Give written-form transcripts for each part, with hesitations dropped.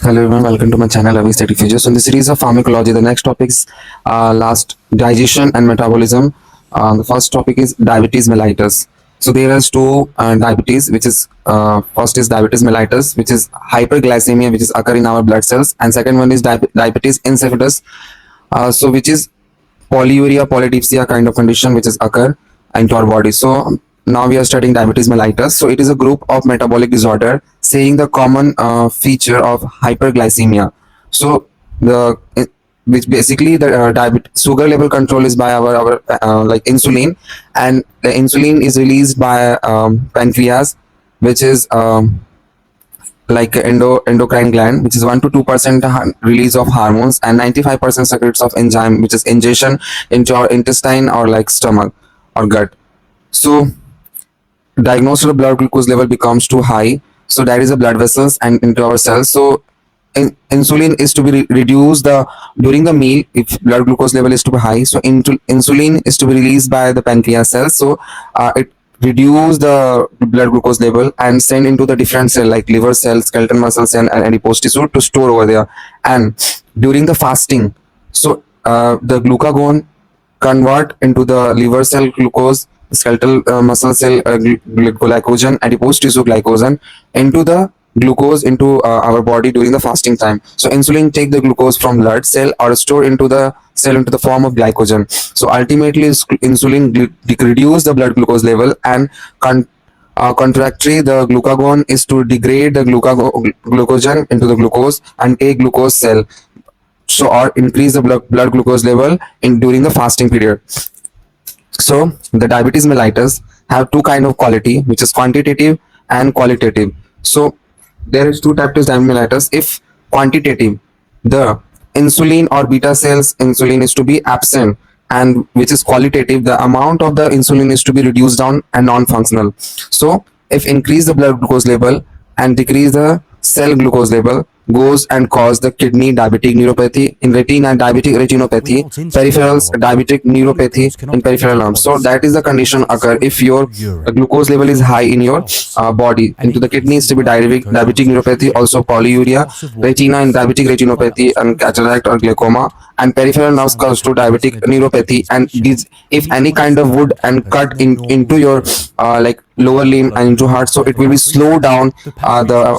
Hello everyone, welcome to my channel Avi Static Features. So in the series of pharmacology, the next topic is last digestion and metabolism. The first topic is diabetes mellitus. So there is two diabetes, which is first is diabetes mellitus, which is hyperglycemia, which is occur in our blood cells, and second one is diabetes insipidus, so which is polyuria, polydipsia kind of condition which is occur into our body. So now we are studying diabetes mellitus. So it is a group of metabolic disorder saying the common feature of hyperglycemia. So the which basically the diabetes sugar level control is by our like insulin, and the insulin is released by pancreas, which is like endocrine gland, which is 1 to 2% release of hormones, and 95% secretes of enzyme, which is ingestion into our intestine or like stomach or gut. So diagnosed the blood glucose level becomes too high, so that is the blood vessels and into our cells. So insulin is to be reduced the during the meal if blood glucose level is too high. So insulin is to be released by the pancreas cells. So it reduce the blood glucose level and send into the different cell like liver cells, skeletal muscle cell, and adipose tissue to store over there. And during the fasting, so the glucagon convert into the liver cell glucose, skeletal muscle cell glycogen, adipose tissue glycogen into the glucose into our body during the fasting time. So insulin take the glucose from blood cell or store into the cell into the form of glycogen. So ultimately insulin reduce the blood glucose level, and contractory the glucagon is to degrade the glucogen into the glucose and take glucose cell, so or increase the blood glucose level in during the fasting period. So the diabetes mellitus have two kind of quality, which is quantitative and qualitative. So there is two types of diabetes mellitus. If quantitative, the insulin or beta cells insulin is to be absent, and which is qualitative, the amount of the insulin is to be reduced down and non-functional. So if increase the blood glucose level and decrease the cell glucose level, goes and cause the kidney diabetic neuropathy in retina, diabetic retinopathy, peripherals diabetic neuropathy in peripheral arms. So that is the condition occur if your glucose level is high in your body. Into the kidneys to be diabetic neuropathy, also polyuria, retina and diabetic retinopathy, and cataract or glaucoma, and peripheral nerves cause to diabetic neuropathy. And these, if any kind of wood and cut into your like lower limb and into heart, so it will be slow down the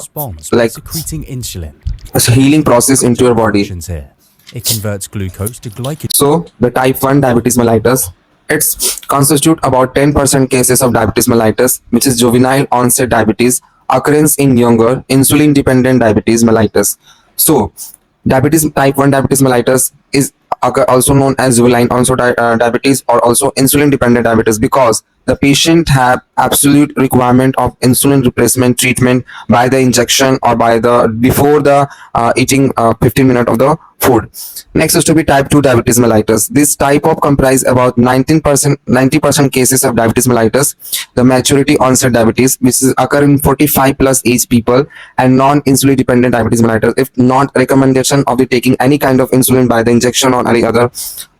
like secreting insulin. healing process into your body. It converts glucose to glycogen. So the type 1 diabetes mellitus, it's constitute about 10% cases of diabetes mellitus, which is juvenile onset diabetes, occurrence in younger, insulin dependent diabetes mellitus. So diabetes type 1 diabetes mellitus is also known as juvenile onset diabetes, or also insulin dependent diabetes, because the patient have absolute requirement of insulin replacement treatment by the injection or by the before the eating 15 minutes of the food. Next is to be type 2 diabetes mellitus. This type of comprise about 90% cases of diabetes mellitus, the maturity onset diabetes, which is occur in 45 plus age people, and non-insulin dependent diabetes mellitus if not recommendation of the taking any kind of insulin by the injection or any other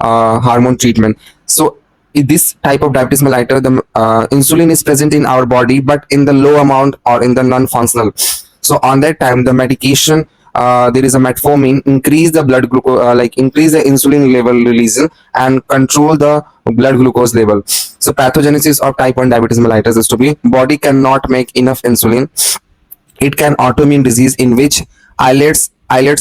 hormone treatment. So in this type of diabetes mellitus, the insulin is present in our body but in the low amount or in the non-functional. So on that time the medication, there is a metformin, increase the blood glucose, like increase the insulin level release and control the blood glucose level. So pathogenesis of type 1 diabetes mellitus is to be body cannot make enough insulin. It can autoimmune disease in which islets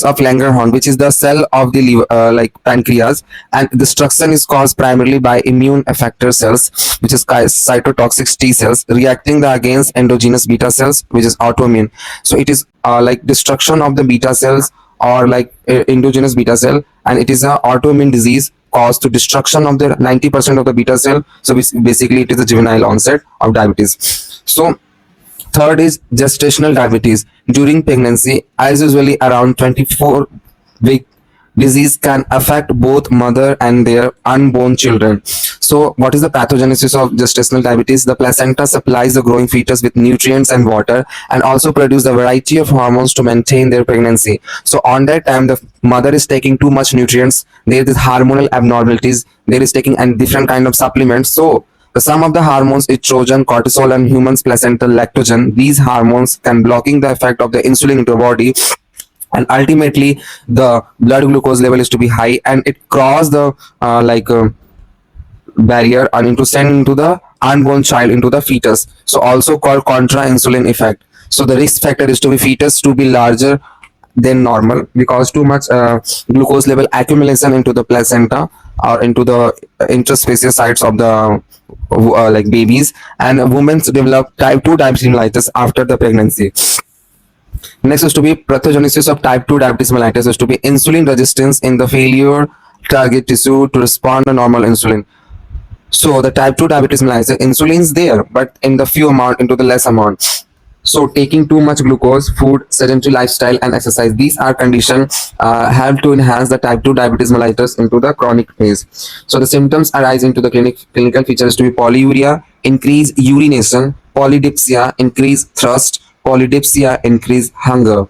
of Langerhans, which is the cell of the liver, like pancreas, and destruction is caused primarily by immune effector cells, which is cytotoxic T cells reacting against endogenous beta cells, which is autoimmune. So it is like destruction of the beta cells or like endogenous beta cell, and it is an autoimmune disease caused to destruction of the 90% of the beta cell. So basically it is a juvenile onset of diabetes. So third is gestational diabetes during pregnancy, as usually around 24-week. Disease can affect both mother and their unborn children. So what is the pathogenesis of gestational diabetes? The placenta supplies the growing fetus with nutrients and water, and also produce a variety of hormones to maintain their pregnancy. So on that time the mother is taking too much nutrients, there is hormonal abnormalities, there is taking a different kind of supplements. So the sum of the hormones estrogen, cortisol, and human's placental lactogen. These hormones can blocking the effect of the insulin into the body, and ultimately the blood glucose level is to be high, and it cross the barrier and into send into the unborn child, into the fetus, so also called contra insulin effect. So the risk factor is to be fetus to be larger than normal, because too much glucose level accumulation into the placenta or into the interspacious sites of the babies, and women develop type 2 diabetes mellitus after the pregnancy. Next is to be pathogenesis of type 2 diabetes mellitus, is to be insulin resistance in the failure target tissue to respond to normal insulin. So the type 2 diabetes mellitus, insulin is there, but in the few amount, into the less amount. So taking too much glucose, food, sedentary lifestyle, and exercise, these are conditions have to enhance the type 2 diabetes mellitus into the chronic phase. So the symptoms arise into the clinical features to be polyuria, increase urination, polydipsia, increase thirst, polydipsia, increase hunger.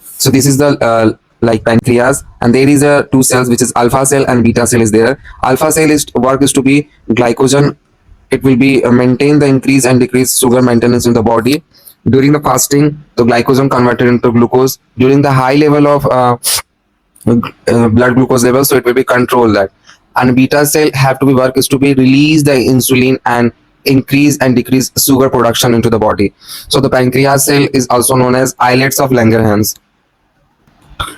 So this is the pancreas, and there is a two cells, which is alpha cell and beta cell is there. Alpha cell is work is to be glycogen. It will be maintain the increase and decrease sugar maintenance in the body. During the fasting, the glycogen converted into glucose. During the high level of blood glucose level, so it will be control that. And beta cell have to be work is to be release the insulin and increase and decrease sugar production into the body. So the pancreas cell is also known as islets of Langerhans.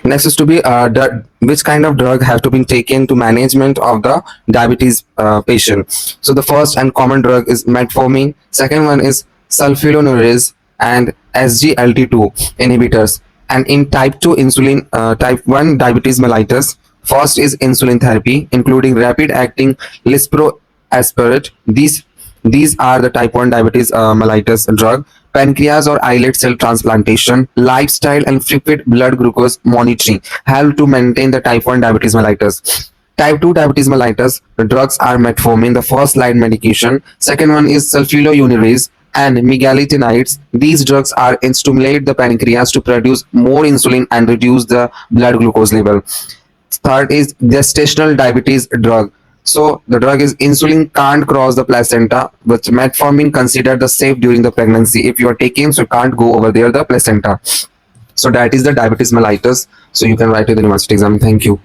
Next is to be which kind of drug have to be taken to management of the diabetes patient. So the first and common drug is metformin. Second one is sulfonylureas and SGLT2 inhibitors. And in type 2 insulin, type 1 diabetes mellitus, first is insulin therapy, including rapid acting lispro aspart. These are the type 1 diabetes mellitus drug. Pancreas or islet cell transplantation, lifestyle, and frequent blood glucose monitoring help to maintain the type 1 diabetes mellitus. Type 2 diabetes mellitus, the drugs are metformin, the first line medication. Second one is sulfonylureas and megalitinides. These drugs are stimulate the pancreas to produce more insulin and reduce the blood glucose level. Third is gestational diabetes drug. So the drug is insulin can't cross the placenta, but metformin considered the safe during the pregnancy. If you are taking, so it can't go over there the placenta. So that is the diabetes mellitus. So you can write to the university exam. Thank you.